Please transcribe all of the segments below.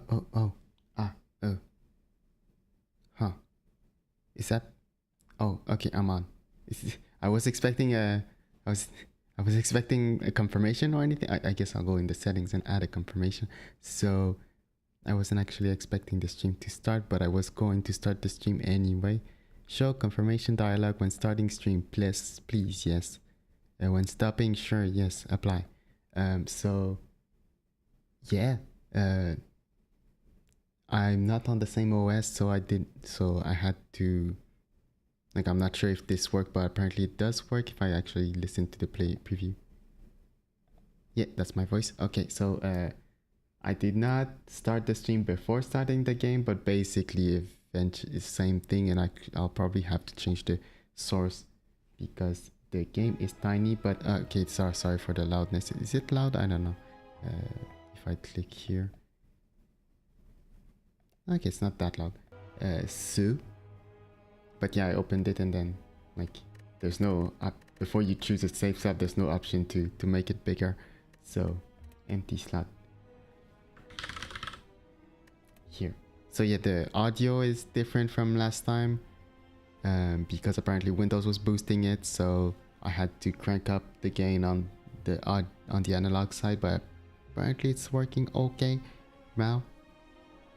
Oh. Ah, oh. Huh. Is that? Oh, okay, I'm on. I was expecting I was, I was expecting a confirmation or anything. I guess I'll go in the settings and add a confirmation. So I wasn't actually expecting the stream to start, but I was going to start the stream anyway. Show confirmation dialog when starting stream. Please, yes. When stopping, sure, yes, apply. So yeah. I'm not on the same OS, so I had to, like, I'm not sure if this worked, but apparently it does work if I actually listen to the play preview. Yeah, that's my voice. Okay, so I did not start the stream before starting the game, but basically eventually it's the same thing, and I'll probably have to change the source because the game is tiny. But okay, sorry for the loudness. Is it loud? I don't know. If I click here. Okay, it's not that loud. So, but yeah, I opened it and then, like, there's no before you choose a save slot, there's no option to make it bigger. So, empty slot here. So yeah, the audio is different from last time because apparently Windows was boosting it. So I had to crank up the gain on the analog side, but apparently it's working okay now.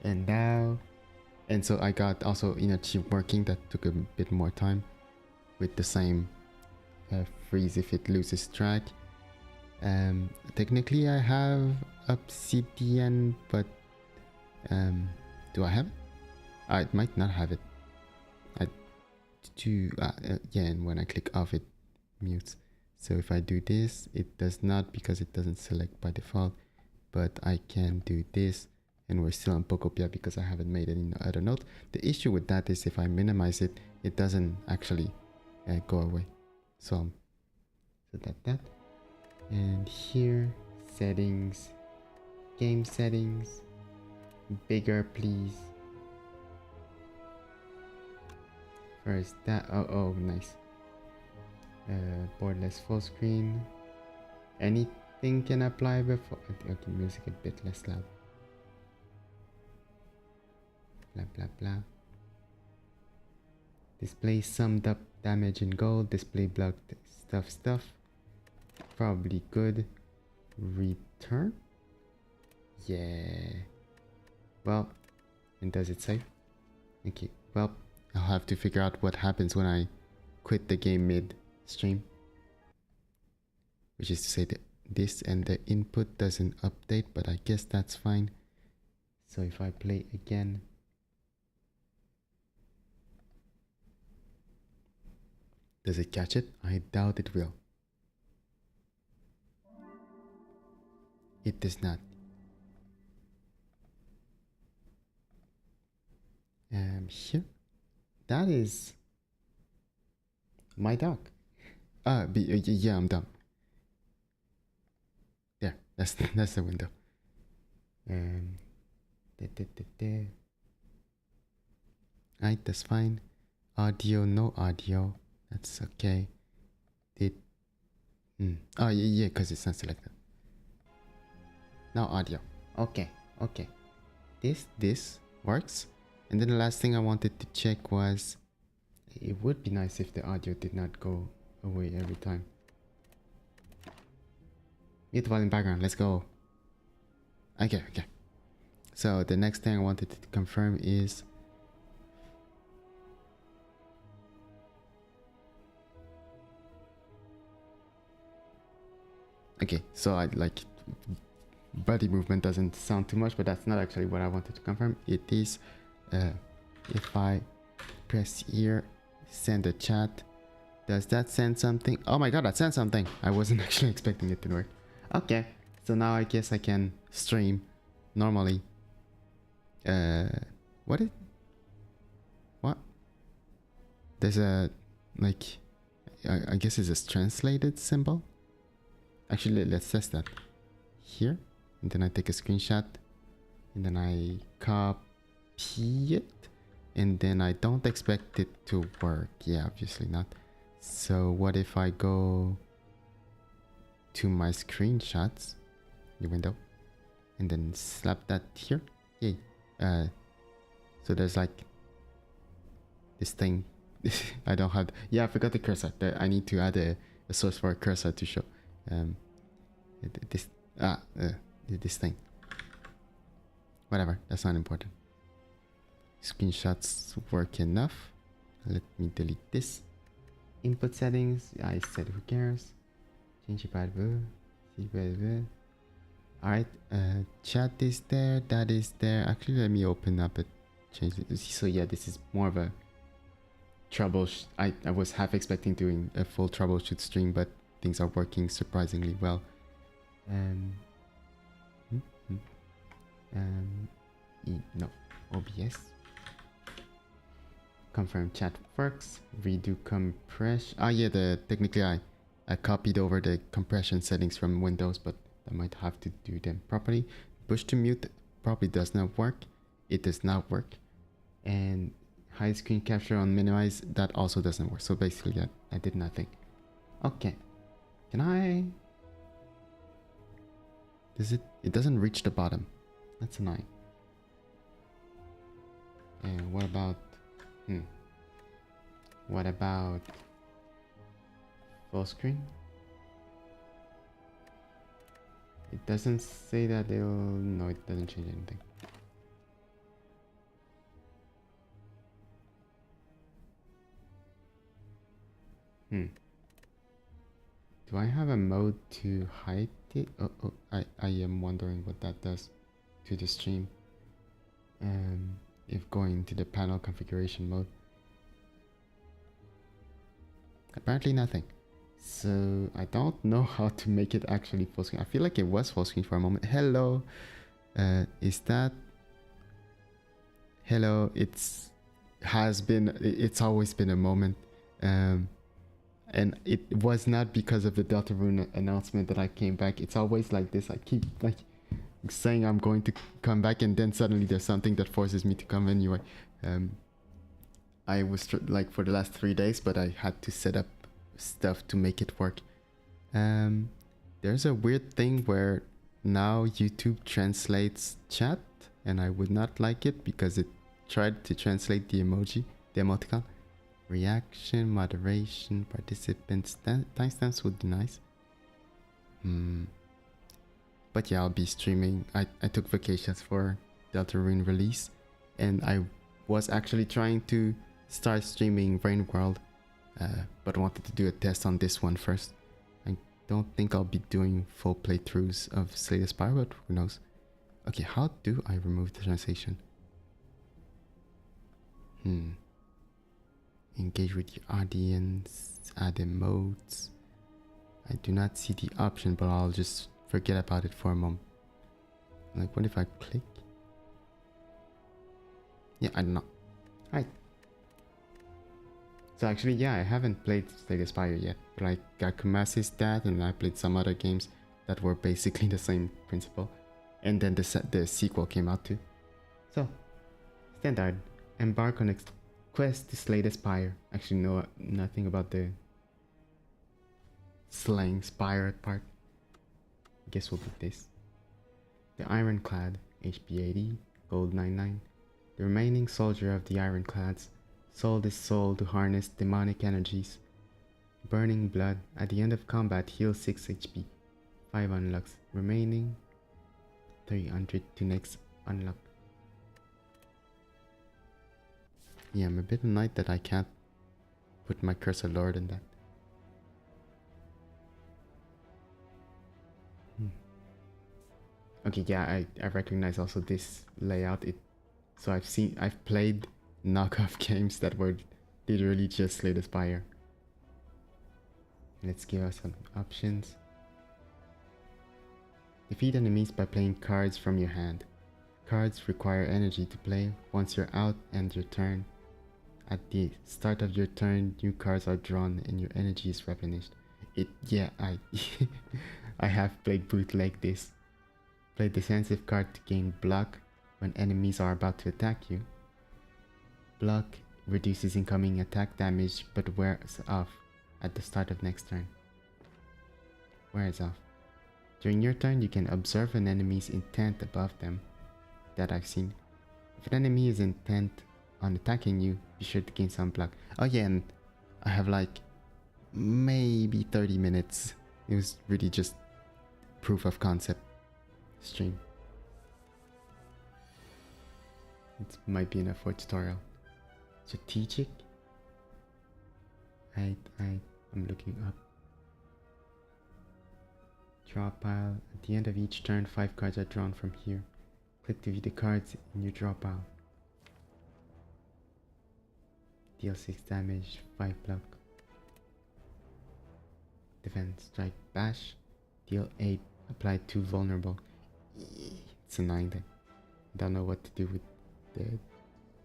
And so I got also Energy working. That took a bit more time with the same freeze if it loses track. Technically I have Obsidian, but do I have it? I might not have it. Yeah, and when I click off it mutes. So if I do this, it does not, because it doesn't select by default, but I can do this. And we're still on Pocopia because I haven't made any other note. The issue with that is if I minimize it, it doesn't actually go away. So that. And here, settings, game settings, bigger please. First that, oh nice. Borderless full screen. Anything can apply before. Okay, music a bit less loud. Blah. Display summed up damage in gold. Display blocked stuff. Probably good. Return? Yeah. Well, and does it save? Okay, well, I'll have to figure out what happens when I quit the game mid-stream. Which is to say that this and the input doesn't update, but I guess that's fine. So if I play again... Does it catch it? I doubt it will. It does not. Here. That is my dog. Yeah, I'm dumb. There, that's the window. Alright, that's fine. Audio, no audio. That's okay. Oh yeah, because it's not selected. Now audio. Okay. This works. And then the last thing I wanted to check was, it would be nice if the audio did not go away every time. Mute volume background, let's go. Okay. So the next thing I wanted to confirm is okay, so I like body movement doesn't sound too much, but that's not actually what I wanted to confirm. It is if I press here, send a chat, does that send something? Oh my god, that sent something. I wasn't actually expecting it to work. Okay, so now I guess I can stream normally. What? There's a, like, I guess it's a translated symbol. Actually, let's test that. Here, and then I take a screenshot, and then I copy it, and then I don't expect it to work. Yeah, obviously not. So what if I go to my screenshots, the window, and then slap that here? Yay. So there's like this thing. I don't have. Yeah, I forgot the cursor. I need to add a source for a cursor to show. This this thing. Whatever. That's not important. Screenshots work enough. Let me delete this. Input settings. I said who cares. Change it. Alright. Chat is there. That is there. Actually, let me open up it. Change it. So yeah, this is more of a troubleshoot. I was half expecting doing a full troubleshoot stream, but things are working surprisingly well. No, OBS. Confirm chat works. Redo compression. Ah, yeah, technically I copied over the compression settings from Windows, but I might have to do them properly. Push to mute probably does not work. It does not work. And hide screen capture on minimize, that also doesn't work. So basically I did nothing. Okay. Can I? Does it? It doesn't reach the bottom. That's annoying. And what about? What about full screen? It doesn't say that it'll. No, it doesn't change anything. Do I have a mode to hide it? Oh, I am wondering what that does to the stream. If going to the panel configuration mode. Apparently nothing. So I don't know how to make it actually full screen. I feel like it was full screen for a moment. Hello. Is that? Hello. It's always been a moment. And it was not because of the Deltarune announcement that I came back. It's always like this. I keep like saying I'm going to come back, and then suddenly there's something that forces me to come anyway. I was like for the last 3 days, but I had to set up stuff to make it work. There's a weird thing where now YouTube translates chat, and I would not like it because it tried to translate the emoji, the emoticon. Reaction, moderation, participants, timestamps would be nice. But yeah, I'll be streaming. I took vacations for Deltarune release, and I was actually trying to start streaming Rain World, but wanted to do a test on this one first. I don't think I'll be doing full playthroughs of Slay the Spire, but who knows. Okay, how do I remove the translation? Engage with the audience, add emotes. I do not see the option, but I'll just forget about it for a moment. Like, what if I click? Yeah, I don't know. Alright. So actually, yeah, I haven't played Slay the Spire yet. But I got Kumasi's that, and I played some other games that were basically the same principle. And then the sequel came out too. So, standard. Embark on quest to slay the Spire. Actually, know nothing about the slaying Spire part. I guess we'll do this. The Ironclad, HP 80, gold 99. The remaining soldier of the Ironclads sold his soul to harness demonic energies. Burning blood. At the end of combat, heal 6 HP. 5 unlocks. Remaining 300 to next unlock. Yeah, I'm a bit annoyed that I can't put my cursor lower than that. Okay, yeah, I recognize also this layout. So I've played knockoff games that were literally just Slay the Spire. Let's give us some options. Defeat enemies by playing cards from your hand. Cards require energy to play. Once you're out, end your turn. At the start of your turn, new cards are drawn and your energy is replenished. I have played bootleg this. Play defensive card to gain block when enemies are about to attack you. Block reduces incoming attack damage but wears off at the start of next turn. Wears off. During your turn, you can observe an enemy's intent above them. that I've seen. If an enemy is intent on attacking you, be sure to gain some block. Oh yeah, and I have like maybe 30 minutes. It was really just proof of concept stream. It might be enough for a tutorial. Strategic? I'm looking up. Draw pile. At the end of each turn, 5 cards are drawn from here. Click to view the cards in your draw pile. Deal 6 damage, 5 block. Defense, strike, bash. Deal 8, apply 2 vulnerable. It's annoying then. Don't know what to do with the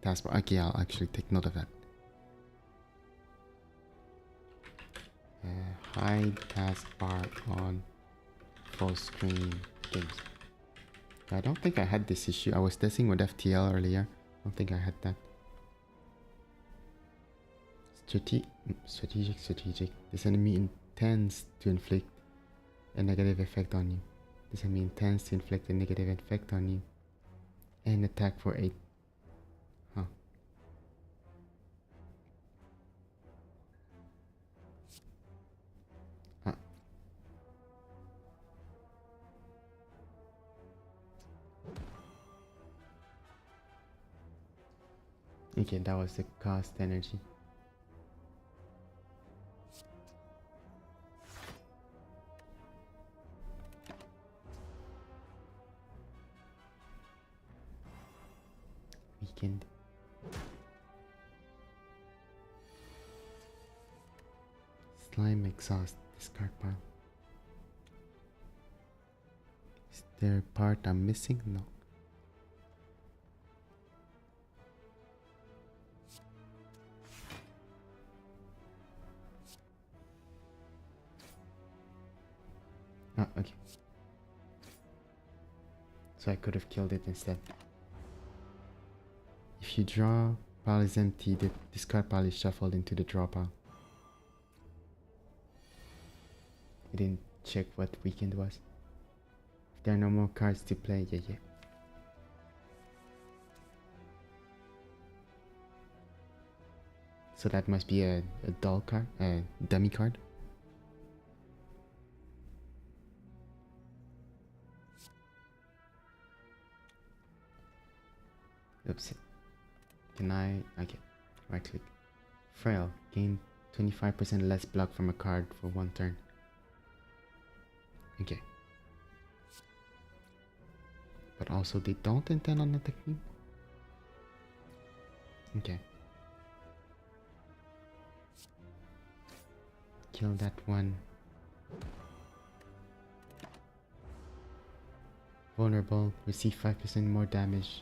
taskbar. Okay, I'll actually take note of that. Hide taskbar on full screen games. I don't think I had this issue. I was testing with FTL earlier. I don't think I had that. Strategic. This enemy intends to inflict a negative effect on you. This enemy intends to inflict a negative effect on you. And attack for 8. Huh. Okay, that was the cost energy. Weekend. Slime exhaust, discard pile. Is there a part I'm missing? No. Oh, okay. So I could have killed it instead. If you draw, pile is empty, the discard pile is shuffled into the draw pile. I didn't check what weekend was. If there are no more cards to play, yeah. So that must be a dull card, a dummy card. Oops. Can I? Okay. Right click. Frail. Gain 25% less block from a card for 1 turn. Okay. But also they don't intend on attacking? Okay. Kill that one. Vulnerable. Receive 5% more damage.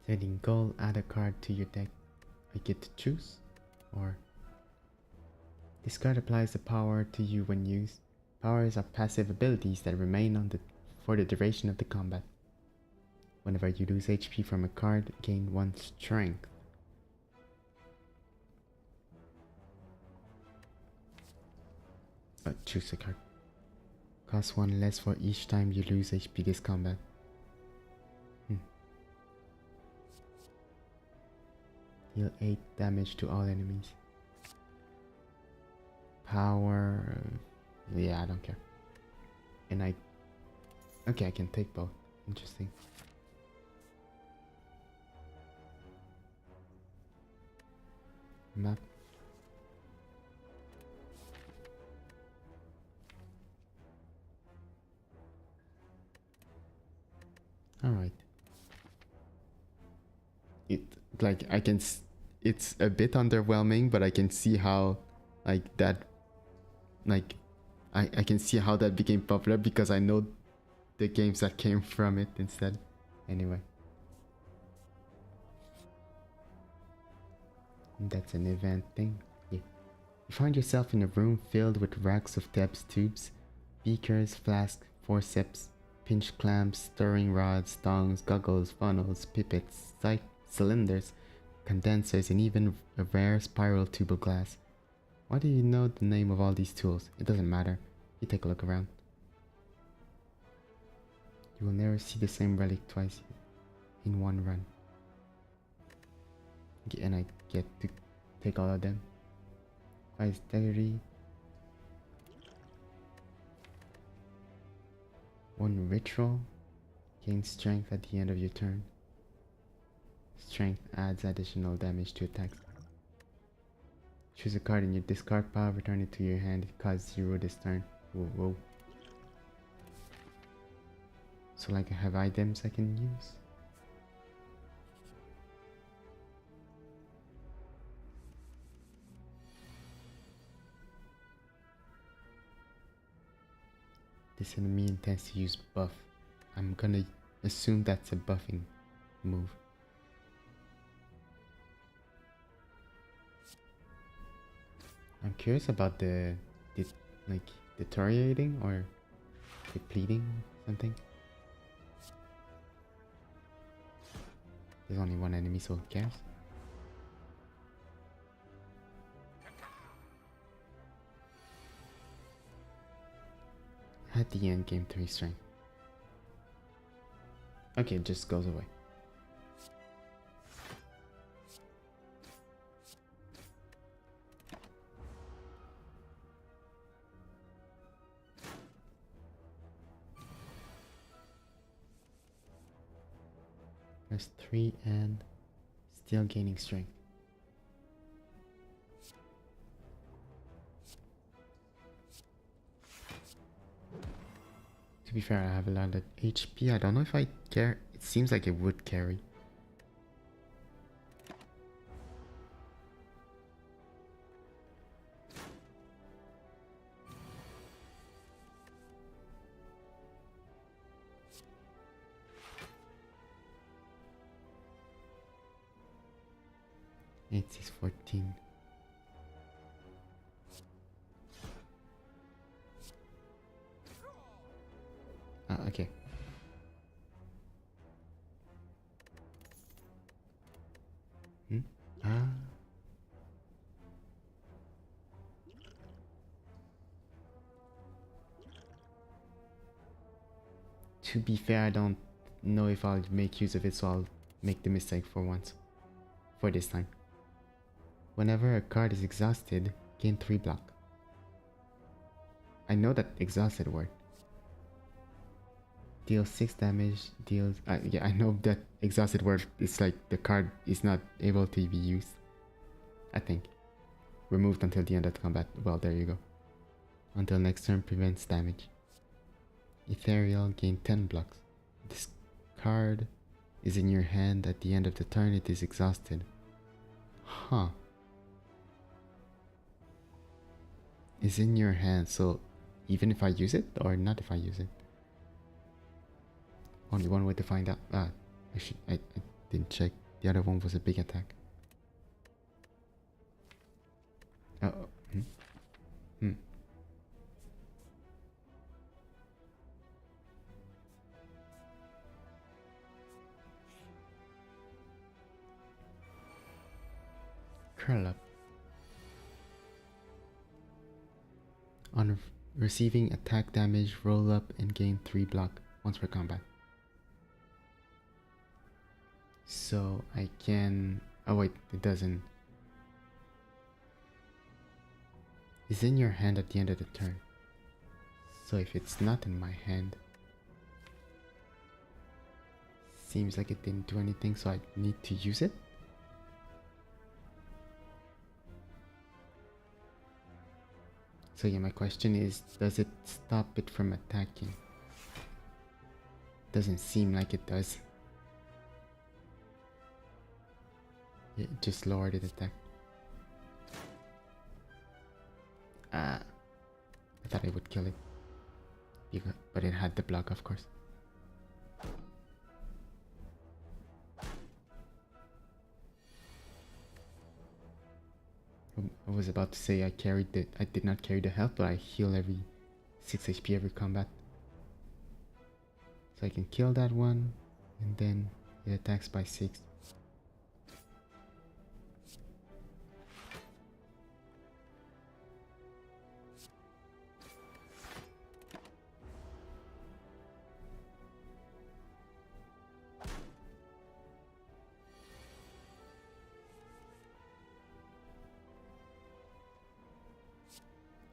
Setting goal, add a card to your deck. I get to choose, or this card applies the power to you when used. Powers are passive abilities that remain on for the duration of the combat. Whenever you lose HP from a card, gain 1 strength. Choose a card. Cost 1 less for each time you lose HP this combat. Deal 8 damage to all enemies. Power. Yeah, I don't care. And okay, I can take both. Interesting. Map. Alright. Like I can, it's a bit underwhelming, but I can see how I can see how that became popular because I know the games that came from it instead. Anyway, that's an event thing. Yeah. You find yourself in a room filled with racks of taps, tubes, beakers, flasks, forceps, pinch clamps, stirring rods, tongs, goggles, funnels, pipettes, cylinders, condensers, and even a rare spiral tube of glass. Why do you know the name of all these tools? It doesn't matter. You take a look around. You will never see the same relic twice in one run. And I get to take all of them. By steady. One ritual. Gain strength at the end of your turn. Strength adds additional damage to attacks. Choose a card in your discard pile, return it to your hand. It costs 0 this turn. Whoa. So like I have items I can use. This enemy intends to use buff. I'm gonna assume that's a buffing move. I'm curious about the like deteriorating or depleting something. There's only one enemy, so who cares? At the end, game 3 strength. Okay, it just goes away. There's 3 and still gaining strength. To be fair, I have a lot of HP. I don't know if I care. It seems like it would carry. It's 14. Okay. To be fair, I don't know if I'll make use of it, so I'll make the mistake for once. For this time. Whenever a card is exhausted, gain 3 block. I know that exhausted word. Deals 6 damage, deals... yeah, I know that exhausted word is like the card is not able to be used. I think. Removed until the end of the combat. Well, there you go. Until next turn, prevents damage. Ethereal, gain 10 blocks. This card is in your hand at the end of the turn, it is exhausted. Huh. Is in your hand, so even if I use it or not if I use it? Only one way to find out. I didn't check. The other one was a big attack. Curl up. On receiving attack damage, roll up and gain 3 block once per combat. So I can... oh wait, it doesn't. It's in your hand at the end of the turn. So if it's not in my hand... seems like it didn't do anything, so I need to use it? So yeah, my question is, does it stop it from attacking? Doesn't seem like it does. It just lowered its attack. I thought I would kill it. But it had the block, of course. I was about to say I did not carry the health, but I heal every 6 HP every combat. So I can kill that one, and then it attacks by 6.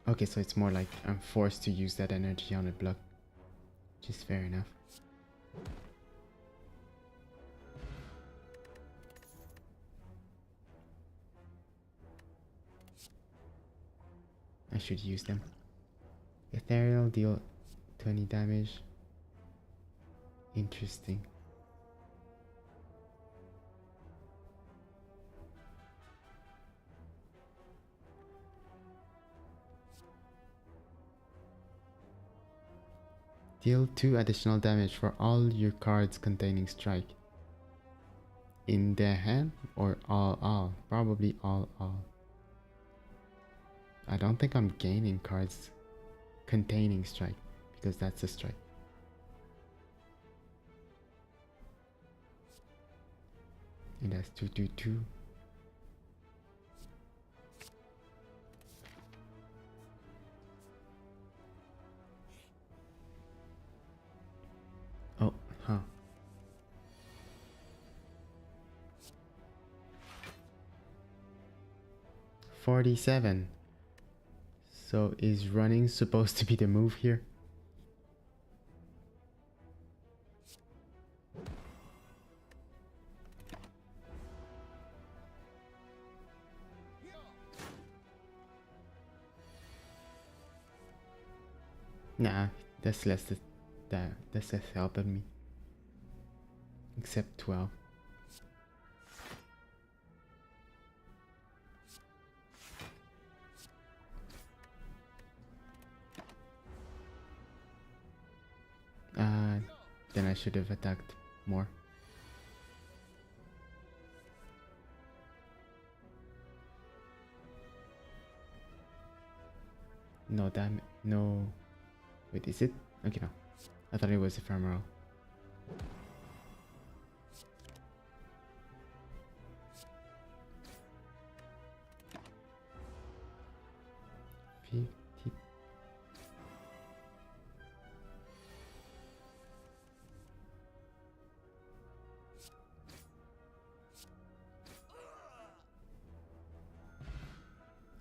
Okay, so it's more like I'm forced to use that energy on a block. Which is fair enough. I should use them. Ethereal deal 20 damage. Interesting. Deal 2 additional damage for all your cards containing strike. In their hand or all? Probably all. I don't think I'm gaining cards containing strike because that's a strike. And that's 2/2/2. Oh, huh. 47. So is running supposed to be the move here? Nah, that's less that's less helping me. Except 12. Then I should have attacked more. No damn, no. Wait, is it? Okay, no. I thought it was ephemeral.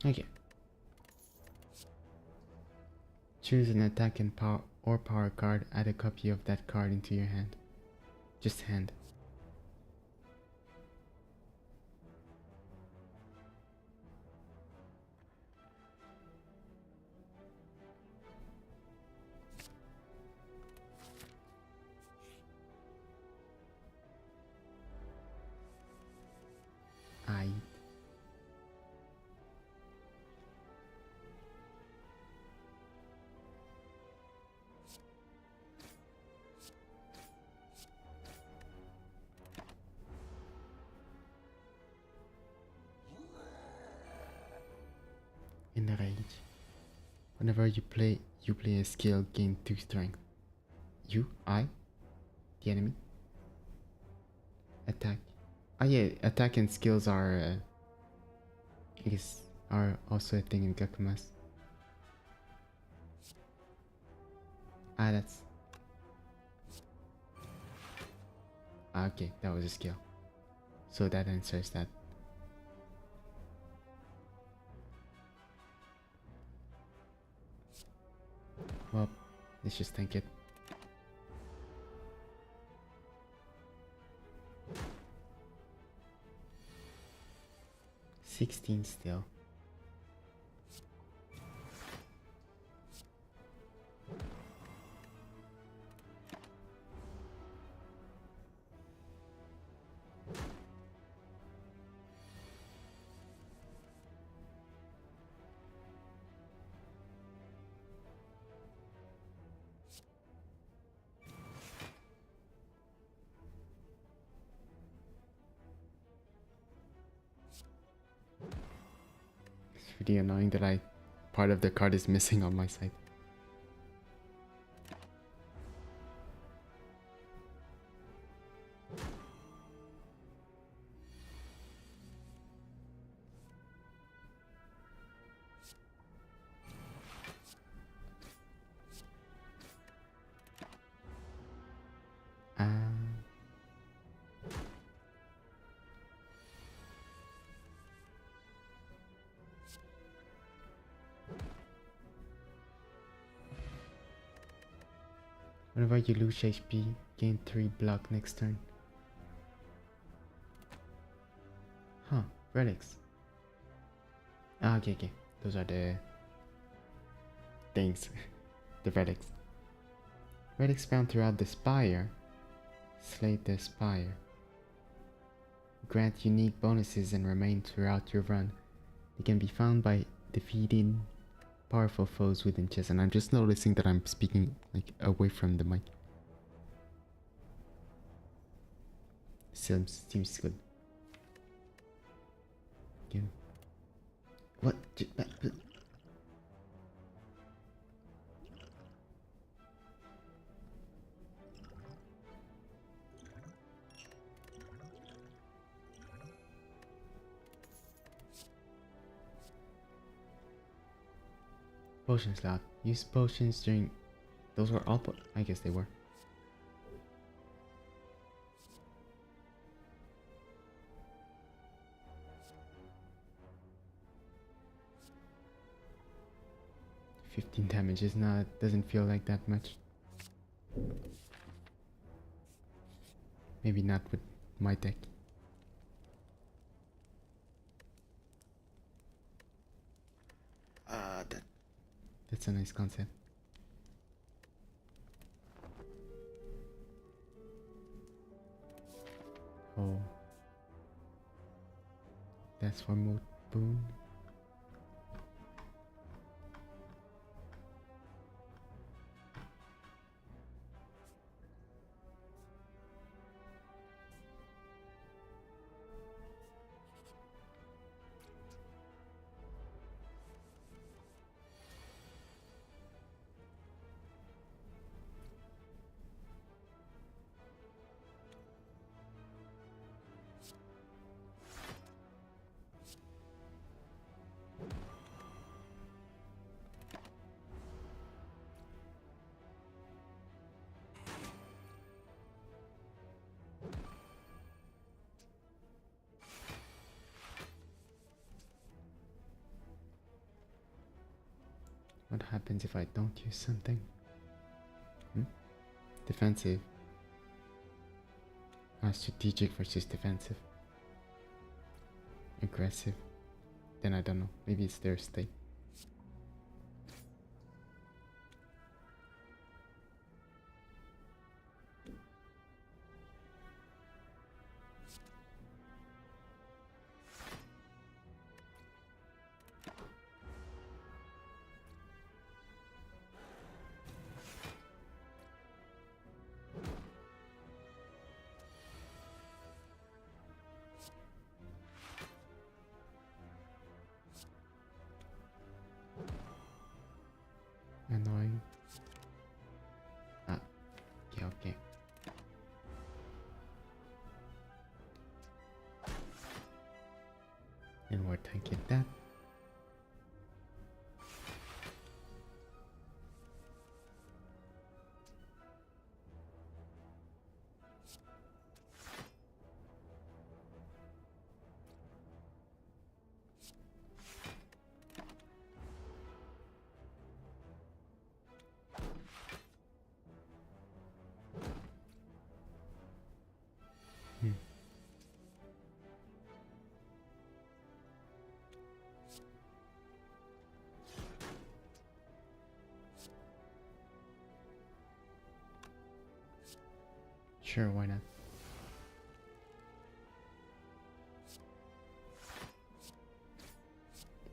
Okay. Choose an attack and power card. Add a copy of that card into your hand. Just hand. I. Enrage. Whenever you play a skill, gain 2 strength. I? The enemy? Attack. Oh yeah, attack and skills are, I guess, are also a thing in Gakumas. That's... okay, that was a skill. So that answers that. Well, let's just tank it. $16 still. It's really annoying that part of the card is missing on my side. Whenever you lose HP, gain 3 block next turn. Huh, relics. Ah, okay. Those are the things. The relics. Relics found throughout the Spire. Slay the Spire. Grant unique bonuses and remain throughout your run. They can be found by defeating powerful foes within chess. And I'm just noticing that I'm speaking like away from the mic. Seems good. Yeah. What? Potion slot. Use potions during... Those were all I guess they were. $15 damage is not... doesn't feel like that much. Maybe not with my deck. That's a nice concept. Oh. That's for Moot Boon. What happens if I don't use something? Defensive. Strategic versus defensive. Aggressive. Then I don't know. Maybe it's their state. Annoying. Okay. And we're taking that. Sure, why not?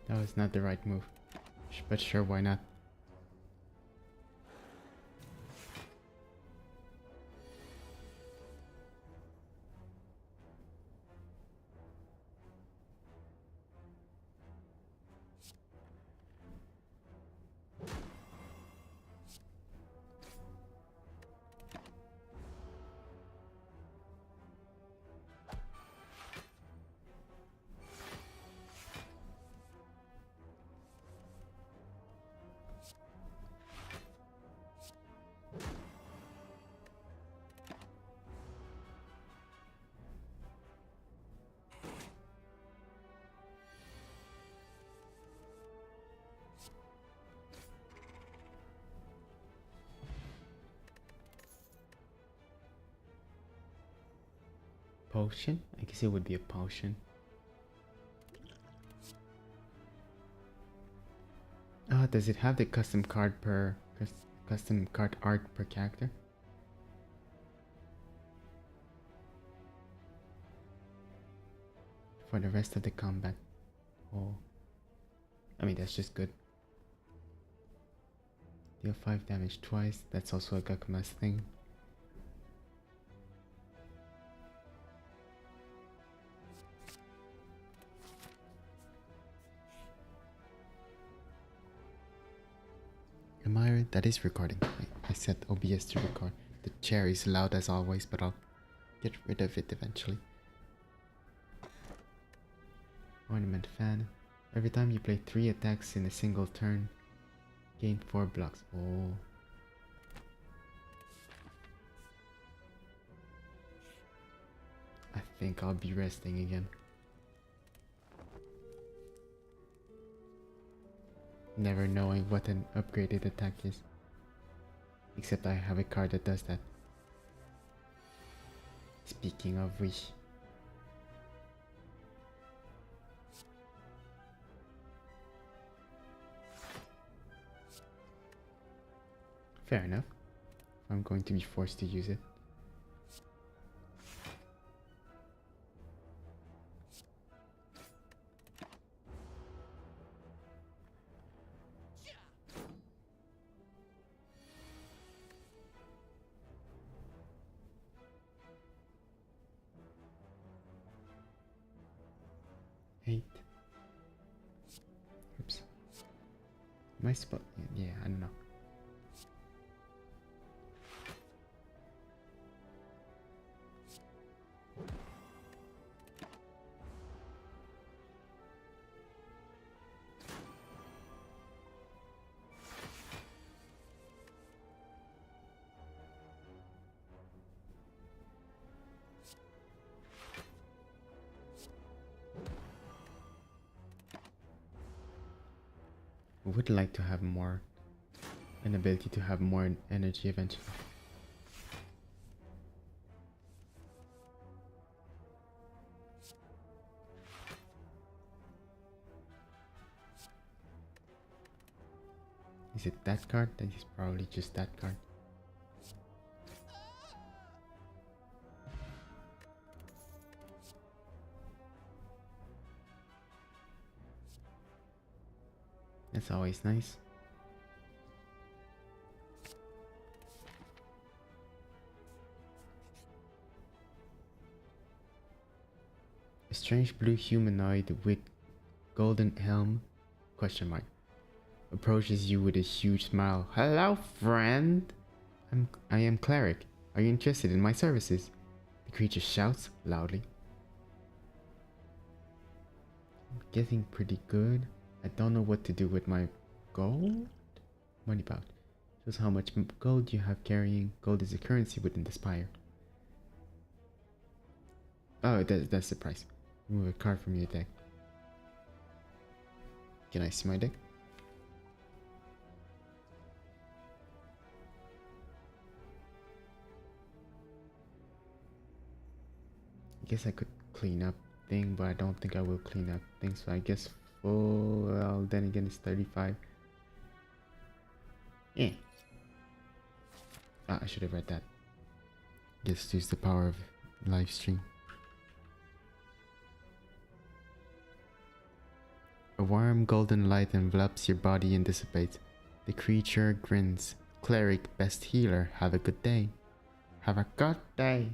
That was not the right move. But sure, why not? Potion? I guess it would be a potion. Oh, does it have the custom card per custom card art per character? For the rest of the combat. Oh, I mean that's just good. Deal 5 damage twice. That's also a Gakuma's thing. That is recording. I set OBS to record. The chair is loud as always, but I'll get rid of it eventually. Ornament fan. Every time you play 3 attacks in a single turn, gain 4 blocks. Oh. I think I'll be resting again. Never knowing what an upgraded attack is. Except I have a card that does that. Speaking of which. Fair enough. I'm going to be forced to use it. Oops. My spot. Yeah, I don't know. Would like to have an ability to have more energy eventually. Is it that card? That is probably just that card. That's always nice. A strange blue humanoid with golden helm, question mark, approaches you with a huge smile. Hello, friend. I am Cleric. Are you interested in my services? The creature shouts loudly. I'm getting pretty good. I don't know what to do with my gold. Money pouch. Shows how much gold you have carrying. Gold is a currency within the Spire. Oh, that's the price. Remove a card from your deck. Can I see my deck? I guess I could clean up thing, but I don't think I will clean up things. So I guess full. Well, then again, it's 35. Yeah. Ah, I should have read that. Just use the power of live stream. A warm golden light envelops your body and dissipates. The creature grins. Cleric, best healer, have a good day. Have a good day.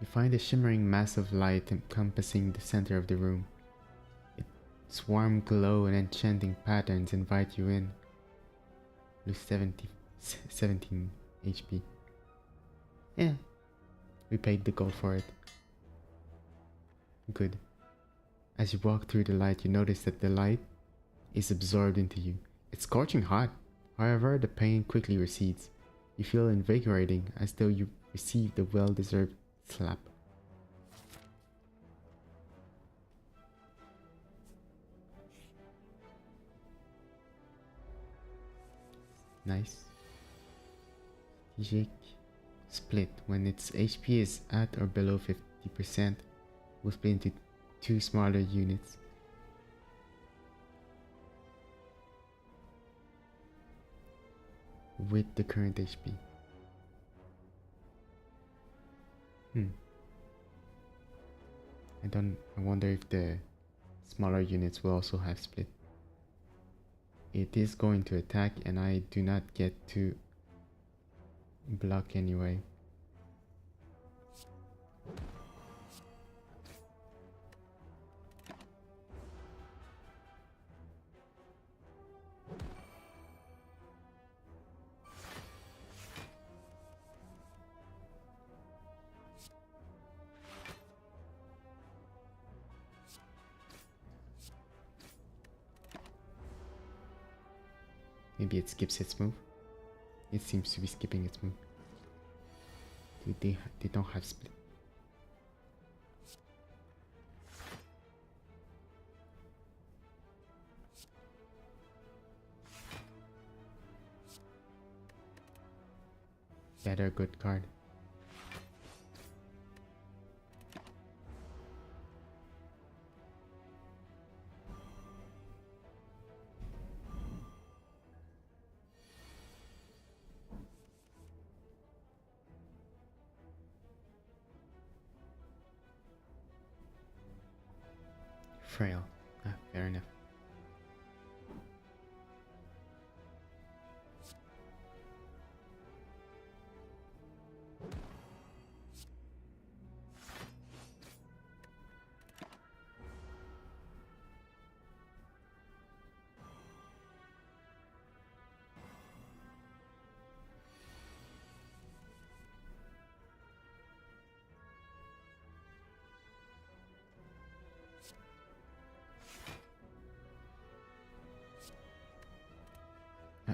You find a shimmering mass of light encompassing the center of the room. Its warm glow and enchanting patterns invite you in. Lose 17 HP. Yeah, we paid the gold for it. Good. As you walk through the light, you notice that the light is absorbed into you. It's scorching hot. However, the pain quickly recedes. You feel invigorating, as though you received a well-deserved slap. Nice. strategic split. When its HP is at or below 50%, will split into 2 smaller units. With the current HP. I wonder if the smaller units will also have split. It is going to attack and I do not get to block anyway. Maybe it skips its move. It seems to be skipping its move. They don't have split. Better good card. Frail. Fair enough.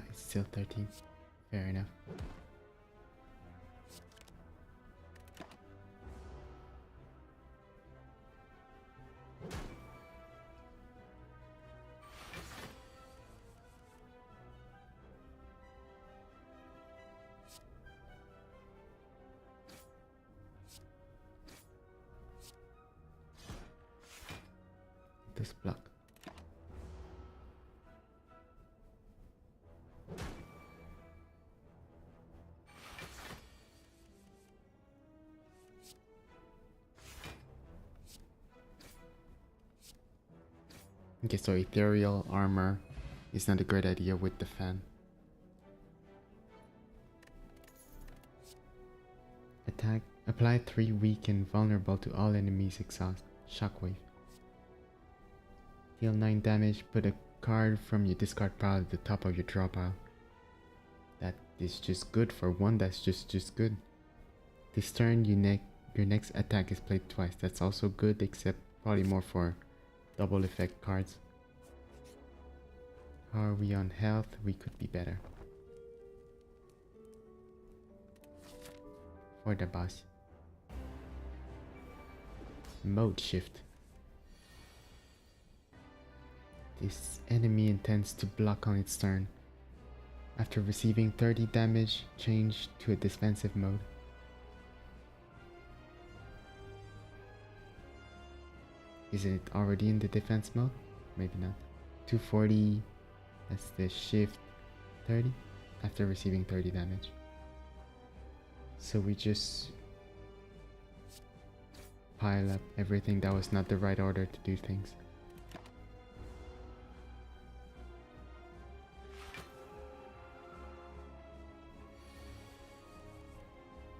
It's still 13. Fair enough. This block. Okay, so ethereal armor is not a great idea with the fan. Attack. Apply 3 weaken vulnerable to all enemies exhaust. Shockwave. Deal 9 damage. Put a card from your discard pile at the top of your draw pile. That is just good for one. That's just good. This turn, your next attack is played twice. That's also good, except probably more for double effect cards. How are we on health? We could be better. For the boss. Mode shift. This enemy intends to block on its turn. After receiving 30 damage, change to a defensive mode. Is it already in the defense mode? Maybe not. 240, that's the shift 30 after receiving 30 damage. So we just pile up everything. That was not the right order to do things.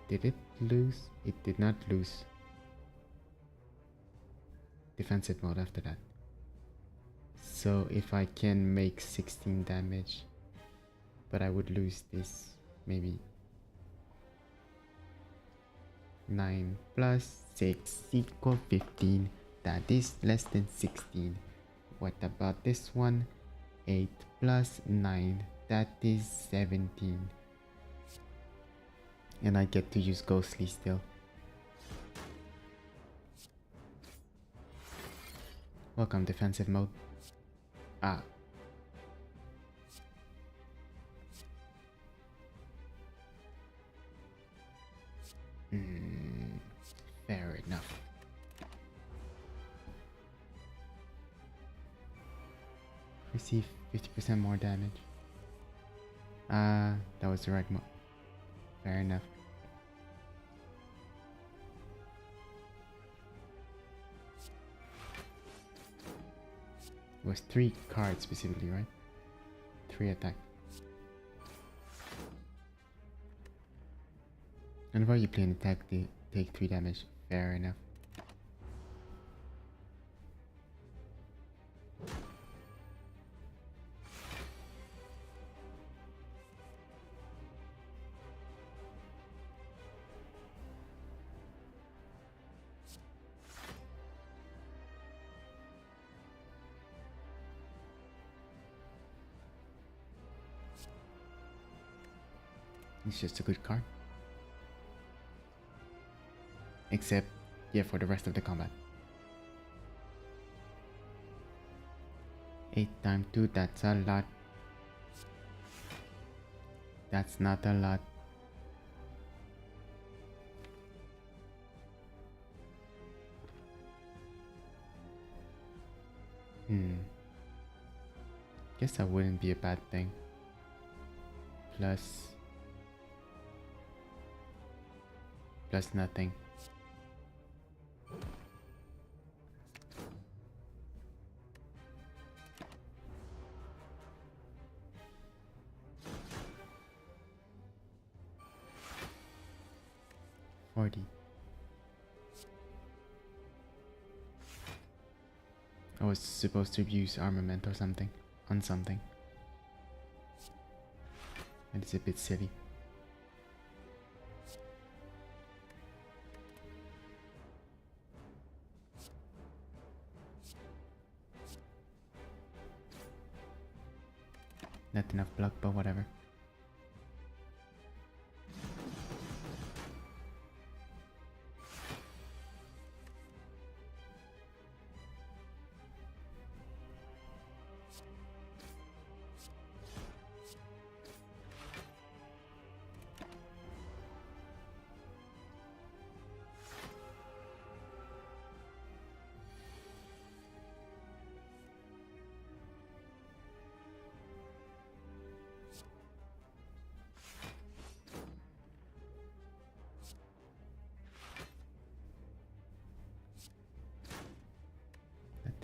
Did it lose? It did not lose. Defensive mode after that. So if I can make 16 damage, but I would lose this maybe 9 plus 6 equal 15. That is less than 16. What about this one? 8 plus 9. That is 17. And I get to use Ghostly still. Welcome, defensive mode. Ah. Receive 50% more damage. That was the right move. Fair enough. It was 3 cards specifically, right? 3 attack. And while you play an attack, they take 3 damage. Fair enough. It's just a good card. Except, yeah, for the rest of the combat. 8 times 2, that's a lot. That's not a lot. Guess that wouldn't be a bad thing. Plus nothing. I was supposed to use armament or something on something. And it's a bit silly. Not enough block, but whatever.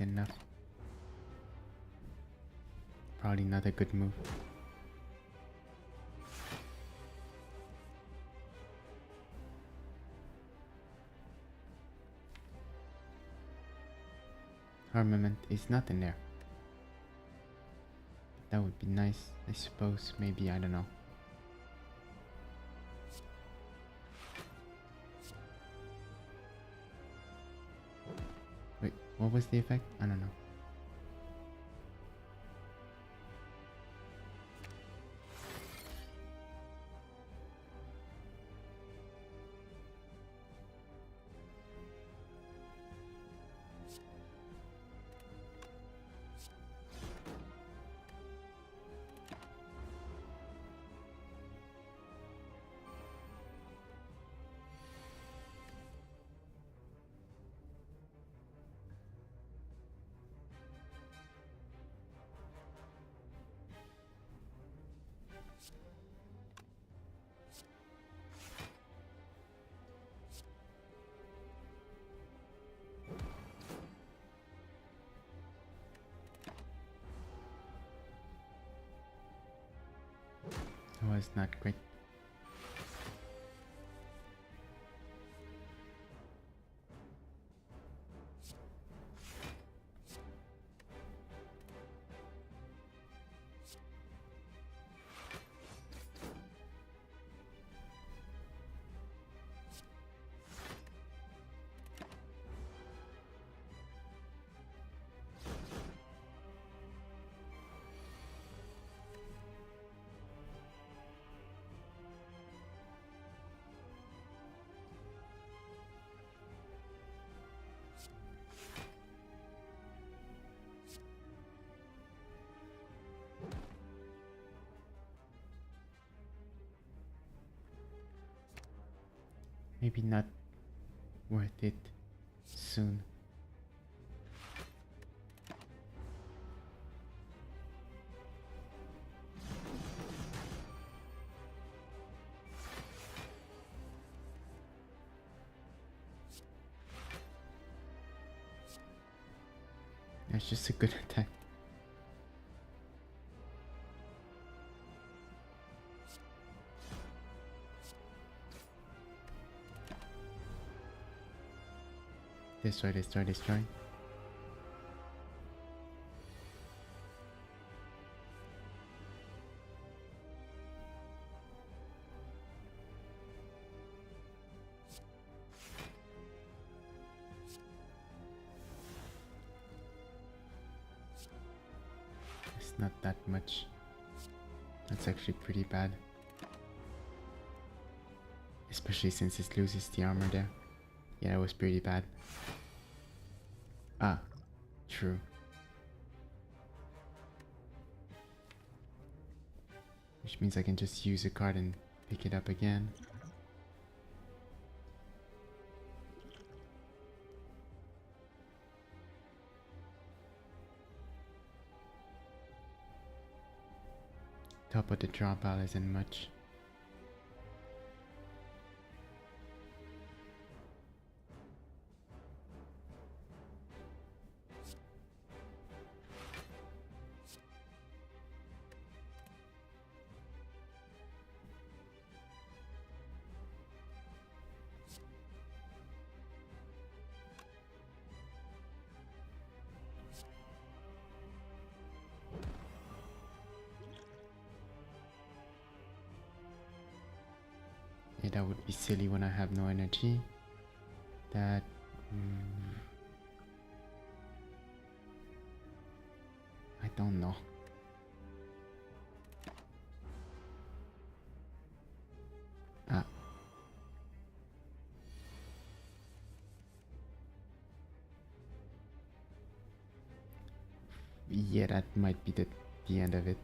Enough. Probably not a good move. Armament is not in there. That would be nice, I suppose. Maybe, I don't know. Wait, what was the effect? I don't know. That was not great. Maybe not worth it soon. It's just a good attack. Destroy, destroy, destroy. It's not that much. That's actually pretty bad. Especially since it loses the armor there. Yeah, it was pretty bad. Ah, true. Which means I can just use a card and pick it up again. Top of the draw pile isn't much. Yeah, that would be silly when I have no energy. That... I don't know. Ah. Yeah, that might be the end of it.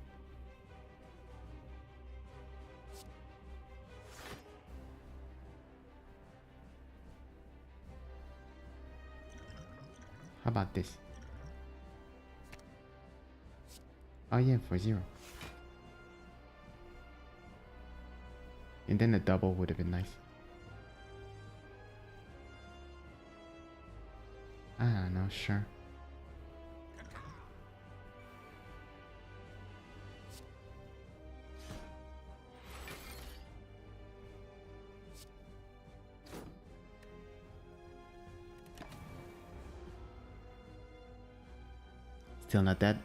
How about this? Oh yeah, for 0. And then a double would have been nice. Ah, no, sure. Still not dead.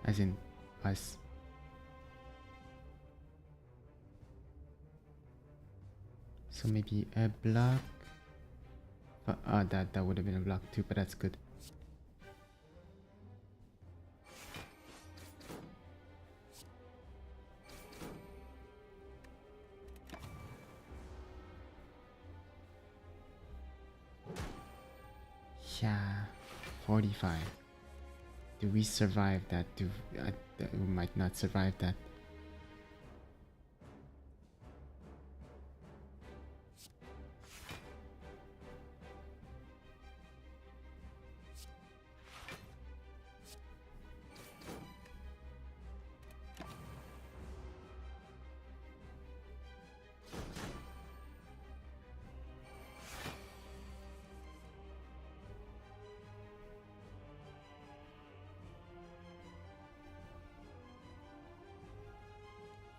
As in us. So maybe a block. That would have been a block too, but that's good. Yeah, 45. Do we survive that? We might not survive that.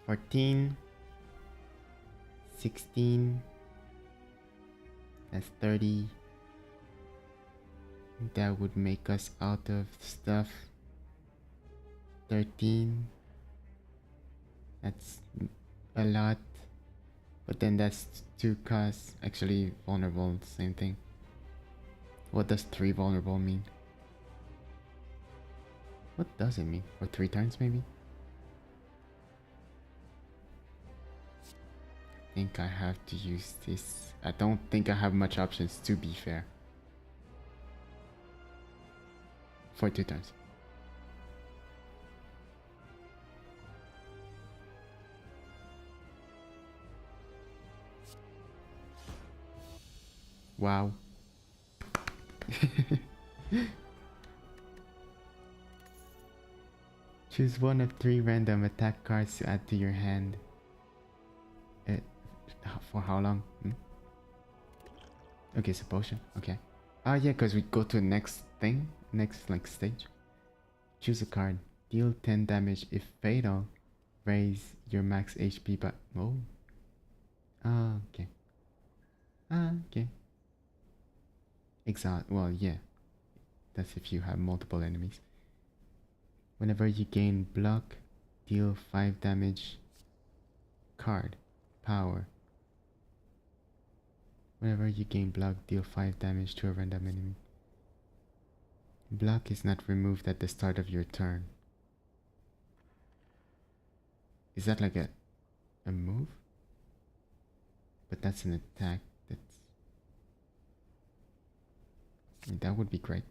$14, $16, that's 30. That would make us out of stuff. 13, that's a lot, but then that's 2 costs. Actually, vulnerable, same thing. What does 3 vulnerable mean? What does it mean? For 3 turns maybe? I think I have to use this. I don't think I have much options, to be fair. For 2 turns. Wow. Choose one of 3 random attack cards to add to your hand. For how long? Okay, it's a potion. Okay. Ah, yeah, because we go to the next thing, next like stage. Choose a card. Deal 10 damage if fatal. Raise your max HP by... Oh. Ah, okay. Ah, okay. Exile. Well, yeah. That's if you have multiple enemies. Whenever you gain block, deal 5 damage. Card. Power. Whenever you gain block, deal 5 damage to a random enemy. Block is not removed at the start of your turn. Is that like a move? But that's an attack. That's... I mean, that would be great.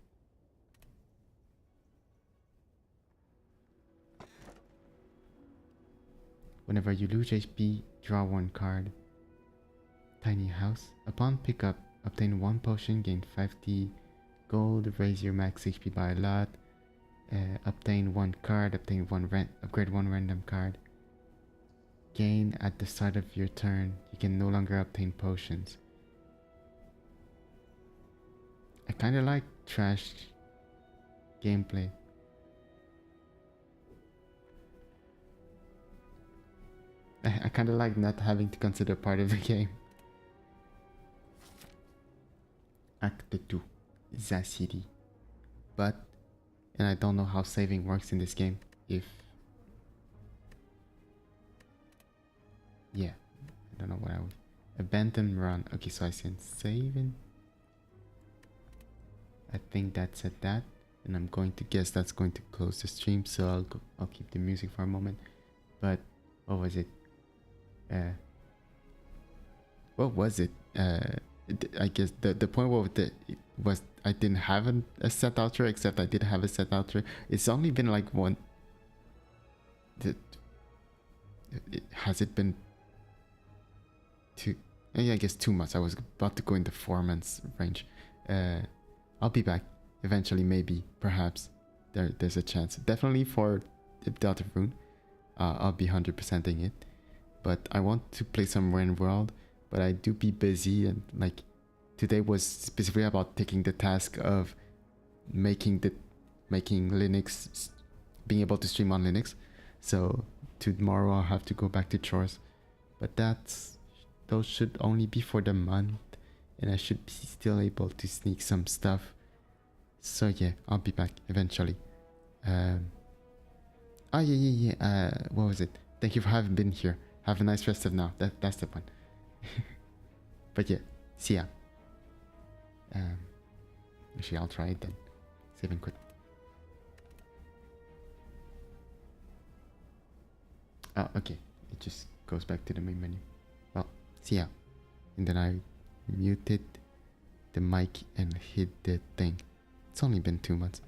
Whenever you lose HP, draw 1 card. Tiny house. Upon pickup, obtain 1 potion, gain 50 gold, raise your max HP by a lot. Obtain 1 card, upgrade 1 random card. Gain at the start of your turn. You can no longer obtain potions. I kinda like trash gameplay. I kinda like not having to consider part of the game. Act 2. The city. But, and I don't know how saving works in this game. If... Yeah. I don't know what I would... Abandon run. Okay, so I send saving. I think that's at that. And I'm going to guess that's going to close the stream. So I'll keep the music for a moment. But, what was it? What was it? I guess the point was I didn't have a set outro, except I did have a set outro. It's only been like one. Has it been 2? Yeah, I guess 2 months. I was about to go in the 4 months range. I'll be back eventually, maybe, perhaps. There's a chance. Definitely for the Delta Rune. I'll be 100%ing it. But I want to play some Rain World. But I do be busy, and like today was specifically about taking the task of making Linux, being able to stream on Linux. So tomorrow I'll have to go back to chores. But those should only be for the month, and I should be still able to sneak some stuff. So yeah, I'll be back eventually. What was it? Thank you for having been here. Have a nice rest of now. That's the point. But yeah, see ya. Actually, I'll try it then. Save and quit. Oh, okay. It just goes back to the main menu. Well, see ya. And then I muted the mic and hid the thing. It's only been 2 months.